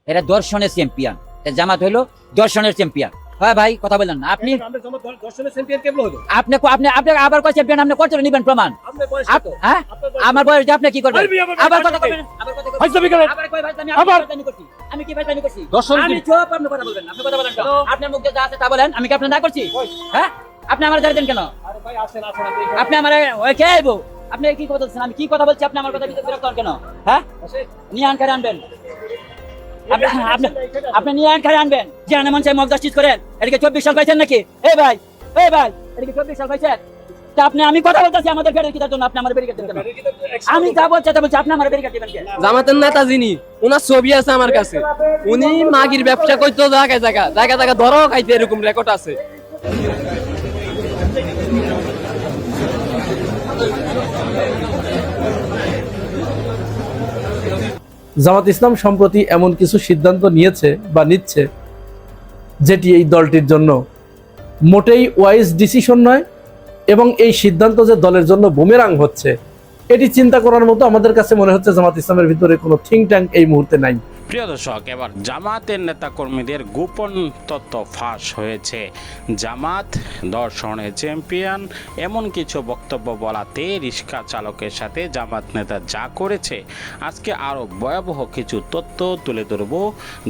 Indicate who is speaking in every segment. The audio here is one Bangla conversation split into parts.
Speaker 1: এরা দর্শনের চ্যাম্পিয়ন। জামাত হইলো দর্শনের চ্যাম্পিয়ন। হ্যাঁ ভাই, কথা বললেন না আপনি। আপনি আপনি আবার কয় চ্যাম্পিয়ন? আপনি কত নেবেন প্রমাণ? হ্যাঁ, আমার বয়স দিয়ে আপনি কি করবেন? আবার কথা বলবেন, আবার কথা বলবেন, আবার কয় ভাই আমি করছি, আমি কি ভাই করছি? আমি চুপ, আপনি কথা বলবেন না, আপনি কথা বলেন কেন? আপনার মুখে যা আছে তা বলেন, আমি কি আপনি না করছি? হ্যাঁ, আপনি আমার ধরে দেন কেন? আপনি আমার ওই কে আইবো? আপনি কি কথা বলছেন? আমি কি কথা বলছি? আপনি আমার কথা বিরক্ত করেন কেন? হ্যাঁ, নিয়ে আনকারে আনবেন, আপনি নিয়ে আনকারে আনবেন। যে আনমন চাই মক জাস্টিস করেন। এদিকে 24 সাল পাইছেন নাকি? এই ভাই এদিকে 24 সাল পাইছেন। তা আপনি, আমি কথা বলতেছি আমাদের ফেরত কিটার জন্য আপনি আমার ব্যারিকেড দেন কেন? আমি যা বলছি তা বলছি, আপনি আমার ব্যারিকেড দিবেন কেন?
Speaker 2: জামাতের নেতা যিনি, ওনার ছবি আছে আমার কাছে। উনি মাগির ব্যবসা করতে জায়গায় জায়গা ধরাও খাইতে, এরকম রেকর্ড আছে।
Speaker 3: জামাত ইসলাম সম্প্রতি এমন কিছু সিদ্ধান্ত নিয়েছে বা নিচ্ছে যেটি এই দলটির জন্য মোটেই ওয়াইজ ডিসিশন নয়, এবং এই সিদ্ধান্ত যে দলের জন্য বুমেরাং হচ্ছে এটি চিন্তা করার মতো আমাদের কাছে মনে হচ্ছে জামাত ইসলামের ভিতরে কোনো থিঙ্ক ট্যাঙ্ক এই মুহূর্তে নাই।
Speaker 4: প্রিয় দর্শক, এবার জামাতের নেতাকর্মীদের গোপন তথ্য ফাঁস হয়েছে। জামাত দর্শনের চ্যাম্পিয়ন, এমন কিছু বক্তব্য বলাতে রিক্সা চালকের সাথে জামাত নেতা যা করেছে, আজকে আরও ভয়াবহ কিছু তথ্য তুলে ধরব।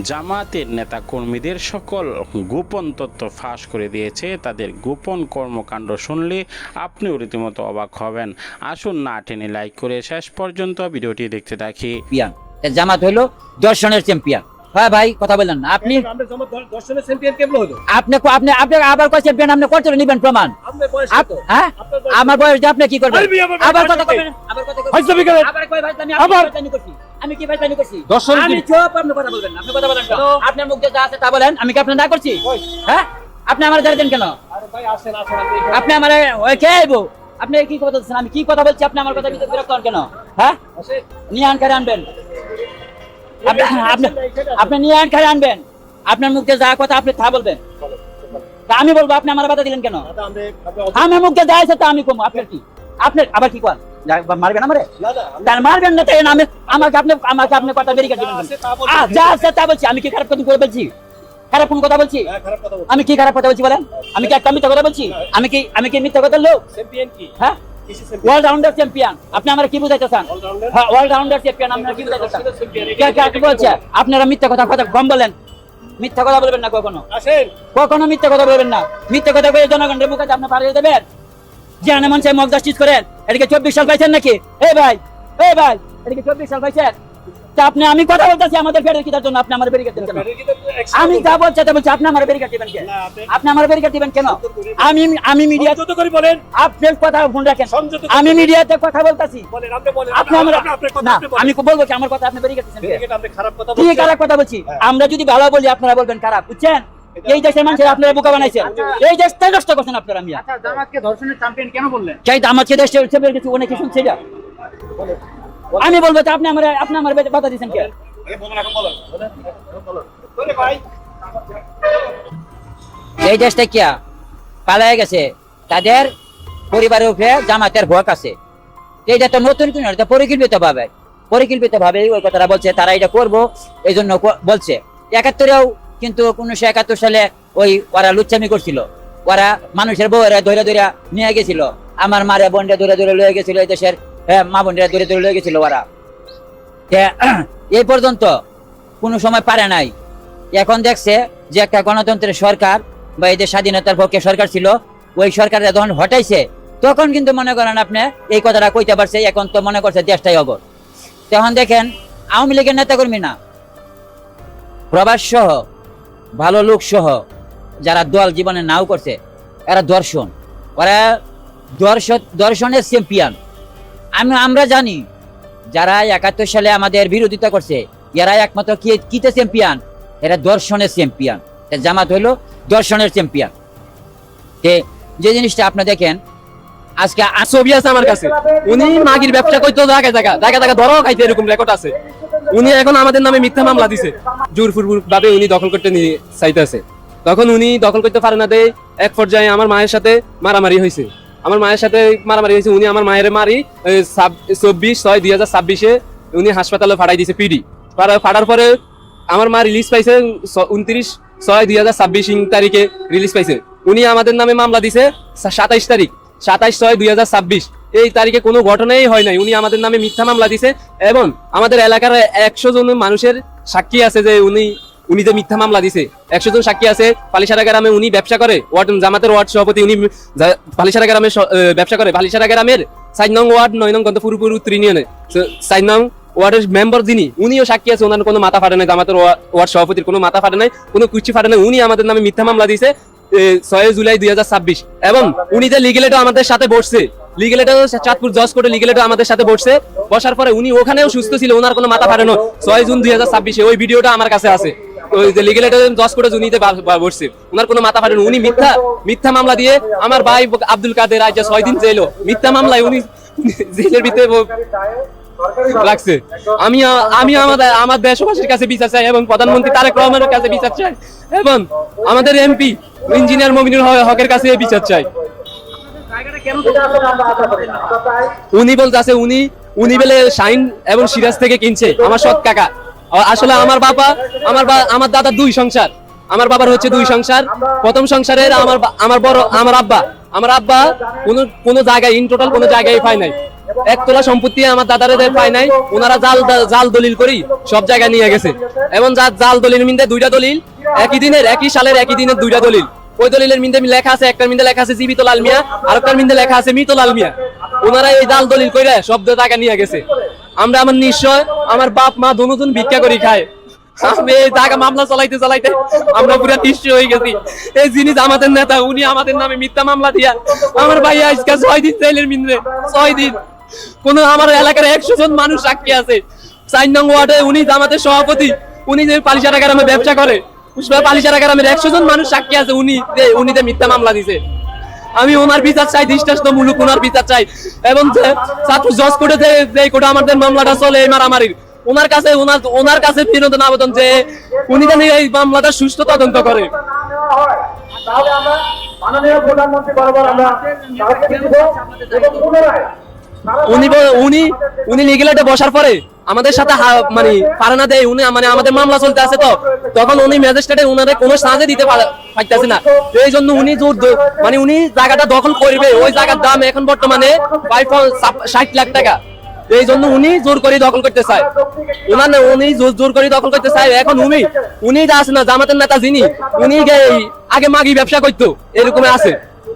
Speaker 4: জামাতের নেতাকর্মীদের সকল গোপন তথ্য ফাঁস করে দিয়েছে। তাদের গোপন কর্মকাণ্ড শুনলে আপনিও রীতিমতো অবাক হবেন। আসুন না টেনে লাইক করে শেষ পর্যন্ত ভিডিওটি দেখতে থাকি।
Speaker 1: জামাত হইলো দর্শনের চ্যাম্পিয়ন। হ্যাঁ ভাই, কথা বললেন না আপনি। আপনি আবার কয় চ্যাম্পিয়ন? আপনি কত নেবেন প্রমাণ? হ্যাঁ, আমার বয়স দিয়ে আপনি কি করবেন? আবার কথা বলবেন, আবার কথা বলবেন, আবার কয় ভাই আমি করছি, আমি কি ভাই করছি? আমি চুপ, আপনি কথা বলবেন না, আপনি কথা বলেন কেন? আপনার মুখে যা আছে তা বলেন, আমি কি আপনি না করছি? হ্যাঁ, আপনি আমার ধরে দেন কেন? আপনি আমার ওই কে আইবো? আপনি কি কথা বলছেন? আমি কি কথা বলছি? আপনি আমার কথা বিরক্ত করেন কেন? হ্যাঁ, নিয়ে আনকারে আনবেন, আপনি নিয়ে আনকারে আনবেন। আপনার মুখে যা কথা আপনি তা বলবেন, তা আমি বলবো। আপনি আমার বাধা দিলেন কেন? আমার মুখে যা আছে তা আমি কমবো। আপনার কি? আপনার আবার কি কর? মারবেন আমারে? মারবেন না, তাই আমি আমাকে আপনি কথা বেরিয়ে দিবেন। যা আছে তা বলছি। আমি কি খারাপ কথা বলছি? খারাপ কোন কথা বলছি? আমি কি খারাপ কথা বলছি বলেন? আমি কি একটা মিথ্যা কথা বলছি? আমি কি মিথ্যা কথা লোক? হ্যাঁ, অলরাউন্ডার চ্যাম্পিয়ন। আপনি আমরা কি বুঝাইতে চান? হ্যাঁ, অলরাউন্ডার চ্যাম্পিয়ন আমরা কি বুঝাইতে চান? কে বলছে? আপনারা মিথ্যা কথা কম বলেন। মিথ্যা কথা বলবেন না কখনো, কখনো মিথ্যা কথা বলবেন না। মিথ্যা কথা বলে জনগণের বুকে আপনি পাঠিয়ে দেবেন। যে আনমন চাই মক জাস্টিস করেন। এদিকে 24 সাল পাইছেন নাকি? এই ভাই এদিকে 24 সাল পাইছেন। তা আপনি, আমি কথা বলতেছি আমাদের ফেরত কিটার জন্য আপনি আমার ব্যারিকেড দেন কেন? আমি যা বলছি তা বলছি, আপনি আমার ব্যারিকেড দিবেন কেন? আপনি আমার ব্যারিকেড দিবেন কেন? আমি মিডিয়া বলেন, আপনার কথা ফোন রাখেন। আমি মিডিয়াতে কথা বলতাছি, আপনি আমার না, আমি বলবো কি আমার কথা আপনি ব্যারিকেড দিবেন কেন? কি খারাপ কথা বলছি? আমরা যদি ভালো বলি আপনারা বলবেন খারাপ, বুঝছেন? এই দেশের মানুষের আপনারা বোকা বানাইছেন, এই দেশটা নষ্ট করছেন আপনারা। আমি
Speaker 5: জামাতকে ধর্ষণের চ্যাম্পিয়ন কেন বললেন?
Speaker 1: চাই আমাকে দেশের কিছু অনেক কিছু ছিল। আমি বলবো আপনি আমার বাধা দিচ্ছেন কে? এই দেশটা কি পালায় গেছে, তাদের পরিবারের উপরে জামাতের ভোগ আছে। এটা তো নতুন কোন পরিকল্পিত ভাবে ওই কথাটা বলছে। তারা এটা করবো এই জন্য বলছে। 71-এও কিন্তু 1971 সালে ওরা লুচ্চামি করছিল। ওরা মানুষের বউরা ধরে নিয়ে গেছিল। আমার মারে বোনরা ধরে লয়ে গেছিল। এই দেশের মা বোনরা ধরে লয়ে গেছিল ওরা। এই পর্যন্ত কোনো সময় পারে নাই। এখন দেখছে যে একটা গণতন্ত্রের সরকার বা এই যে স্বাধীনতার পক্ষে সরকার ছিল, ওই সরকারটা যখন হটাইছে তখন কিন্তু মনে করেন আপনি এই কথাটা কইতে পারছে। এখন তো মনে করছে দেশটাই অগর। তখন দেখেন আওয়ামী লীগের নেতাকর্মী না, প্রবাস সহ ভালো লোক সহ যারা দল জীবনে নাও করছে, এরা ওরা দর্শনের চ্যাম্পিয়ন। আমরা জানি যারা 71 সালে আমাদের বিরোধিতা করছে, এরা একমাত্র কিতে চ্যাম্পিয়ন? এরা দর্শনের চ্যাম্পিয়ন। জামাত হইলো দর্শনের চ্যাম্পিয়ন। যে জিনিসটা আপনি দেখেন আজকে
Speaker 2: ছবি আছে আমার কাছে। উনি মাগির ব্যবসা করতে জায়গা ধরাও খাইতে, এরকম রেকর্ড আছে। উনি এখন আমাদের নামে মিথ্যা মামলা দিছে। জোরপূর্বক ভাবে উনি দখল করতে চাইতেছে। তখন উনি দখল করতে পারে না দেয়। এক পর্যায়ে আমার মায়ের সাথে মারামারি হয়েছে। উনি আমার মায়ের মারি 24/6/2026 উনি হাসপাতালে ফাটাই দিয়েছে। পিডি ফাটার পরে আমার মা রিলিজ পাইছে 29/6/2026 তারিখে রিলিজ পাইছে। উনি আমাদের নামে মামলা দিছে 27 তারিখ 27/6/2026 এই তারিখে কোনো ঘটনাই হয় নাই। উনি আমাদের নামে মিথ্যা মামলা দিছে এবং আমাদের এলাকার 100 জন মানুষের সাক্ষী আছে যে উনি যে মিথ্যা মামলা দিছে। 100 জন সাক্ষী আছে। পালিশারা গ্রামে উনি ব্যবসা করে, জামাতের ওয়ার্ড সভাপতি উনি পালিশারা গ্রামে ব্যবসা করে। পালিশারা গ্রামের 4 নং ওয়ার্ড 9 নং গন্তপুরপুর উত্তর ইউনিয়নে 4 নং ওয়ার্ডের মেম্বার যিনি উনিও সাক্ষী আছে। ওনার কোনো মাথা ফাটে নাই, জামাতের ওয়ার্ড সভাপতির কোনো মাথা ফাটে নাই, কোনো কুচি ফাটে নাই। উনি আমাদের নামে মিথ্যা মামলা দিছে 6 জুলাই 2026 এবং উনি যে লিগেলেটও আমাদের সাথে বসছে, লিগেলেটও চাঁদপুর জজ কোর্টে লিগেলেটও আমাদের সাথে বসছে। বসার পরে উনি ওখানেও সুস্থ ছিল, ওনার কোনো মাথা ফাটানো 6 জুন 2026 ওই ভিডিওটা আমার কাছে আছে। ওই যে লিগেলেটর জজ কোর্টে উনিতে বসছে, ওনার কোনো মাথা ফাটানো। উনি মিথ্যা মামলা দিয়ে আমার ভাই আব্দুল কাদের আজ 6 দিন জেল, মিথ্যা মামলায় উনি জেলের ভিতরে লাগছে। আমি আমার দেশবাসীর কাছে বিচার চাই এবং প্রধানমন্ত্রী তারেক রহমানের কাছে বিচার চাই এবং আমাদের এমপি ইঞ্জিনিয়ার মমিনুল হকের কাছে বিচার চাই। উনি বলতেছে উনি বলে শাইন এবং সিরাজ থেকে কিনছে আমার সৎ কাকা। আসলে আমার আমার দাদার 2 সংসার, আমার বাবার হচ্ছে 2 সংসার। প্রথম সংসারের আমার আব্বা কোনো জায়গায় ইন টোটাল কোনো জায়গায় পায় নাই। 1 তোলা সম্পত্তি আমার দাদারে পায় নাই। ওনারা জাল দলিল করি সব জায়গায় নিয়ে গেছে এবং জাল দলিল মিন্দে 2টা দলিল একই সালের একই দিনের 2টা দলিল। ওই দলিলের মিন্দে লেখা আছে, একটার মিন্দে লেখা আছে জীবিত লাল মিয়া, আরেকটার মিন্দে লেখা আছে মৃত লাল মিয়া। ওনারা এই জাল দলিল কইরা সব টাকা নিয়ে গেছে। আমার নিশ্চয় আমার বাপ মা দুজন ভিক্ষা করি খায়। আমি এই টাকা মামলা চালাইতে আমরা পুরো নিশ্চয় হয়ে গেছি। এই জিনিস আমাদের নেতা উনি আমাদের নামে মিথ্যা মামলা দিয়া আমার ভাই আজকে 6 দিন জেলের মিন্দে 6 দিন। কোন আমার এলাকার 100 জন মানুষ সাক্ষী আছে। 4 নং ওয়ার্ডে উনি জামাতের সভাপতি, উনি যে পালিশারা গ্রামে ব্যবসা করে, পালিশারা গ্রামের 100 জন মানুষ সাক্ষী আছে। উনি যে মিথ্যা মামলা দিছে। আমি ওনার বিচার চাই, দৃষ্টান্তমূলক ওনার বিচার চাই এবং ছাত্র জজ কোর্টে যে কোর্টে আমাদের মামলাটা চলে এই মারামারির, ওনার কাছে বিনোদন আবেদন যে উনি যেন এই মামলাটা সুষ্ঠু তদন্ত করে।
Speaker 6: তাহলে আমরা মাননীয় প্রধানমন্ত্রী বরাবর আমরা এবং পুনরায়
Speaker 2: উনি লিগেলেটে বসার পরে আমাদের সাথে মানে পারানা দেয়। উনি মানে আমাদের মামলা চলতে আছে, তো তখন উনি ম্যাজিস্ট্রেটে উনারে কোনো সাহায্য দিতে পারতেছে না। এই জন্য উনি মানে উনি জায়গাটা দখল করবে। ওই জায়গার দাম এখন বর্তমানে 60 লাখ টাকা। এই জন্য উনি জোর করে দখল করতে চায়। উনি জোর করে দখল করতে চায়। এখন উনি যা আছে না জামাতের নেতা যিনি, উনি আগে মাগি ব্যবসা করতো,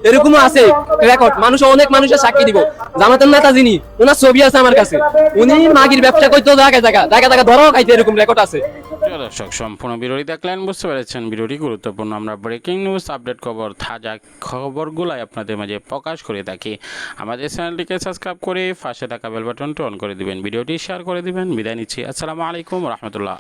Speaker 2: এরকমও আছে রেকর্ড। অনেক মানুষের সাক্ষী দিব। জামাতের নেতা যিনি, ওনার ছবি আছে আমার কাছে। উনি মাগির ব্যবসা করতো, জায়গা ধরো খাইতে, এরকম রেকর্ড আছে।
Speaker 4: দর্শক সম্পূর্ণ ভিডিওটি দেখলেন, বুঝতে পেরেছেন ভিডিওটি গুরুত্বপূর্ণ। আমরা ব্রেকিং নিউজ, আপডেট খবর, তাজা খবরগুলাই আপনাদের মাঝে প্রকাশ করে থাকি। আমাদের চ্যানেলটিকে সাবস্ক্রাইব করে পাশে থাকা বেল বাটনটি অন করে দিবেন, ভিডিওটি শেয়ার করে দিবেন। বিদায় নিচ্ছি। আসসালামু আলাইকুম রহমতুল্লাহ।